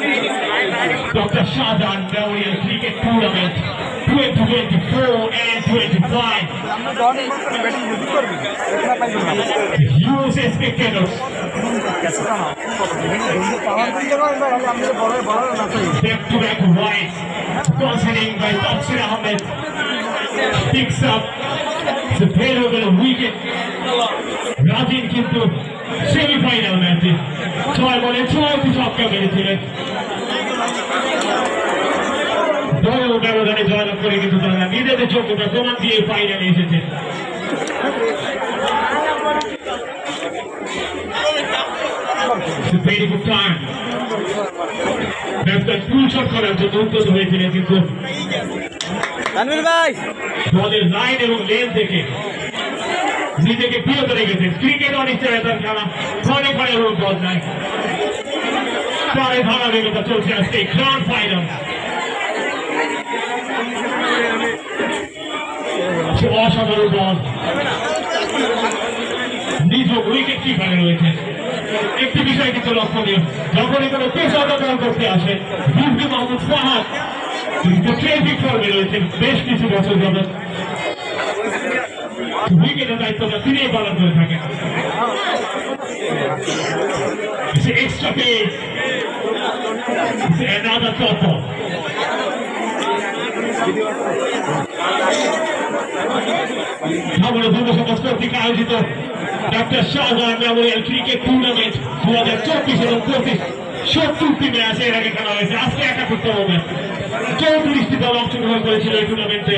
Dr. Shahjahan Memorial Cricket Tournament 2024 and 25. USA spectators. Back-to-back wides. Considering by Tafsir Ahmed picks up the favorable wicket. Rajin কিন্তু semifinal ম্যাচে 6 বলে 6টি ছক্কা মেরেছিলেন। বড় ব্যবধানে জয়লাভ করে কিন্তু তারা নিজেদের যোগ্যতা প্রমাণ দিয়ে ফাইনালে এসেছে। Very good time. ব্যাটসম্যান ফুল শট করার জন্য উদ্যত হয়েছিলেন কিন্তু বলের লাইন এবং লেন থেকে নিজেকে বিরত রেখেছেন। ক্রিকেট অনিশ্চয়তার খেলা, ঘরে ঘরে রোগ বদলায়, পরে ধারাবাহিকতা চলছে আজকে গ্র্যান্ড ফাইনাল। অসাধারণ বল, নিজ উইকেট কিপারে রয়েছে। একটি বিষয় কিন্তু লক্ষণীয়, যখনই কোনো পেশাদার বল করতে আসে মুফতি মাহমুদ ফাহাদ ট্রেফিক ফর্মে রয়েছেন বেশ কিছু বছর যাবত। উইকেটের দায়িত্বটা তিনিই পালন করে থাকেন। Extra pace, another top ball. খবরে যুব সমাজ কর্তৃক আয়োজিত doctor Shahjahan Memorial cricket tournament 2024 এবং 25 70টি ম্যাচ এর আগে খেলা হয়েছে। আজকে 71তম ম্যাচ। 34টি দল অংশগ্রহণ করেছিল এই টুর্নামেন্টে।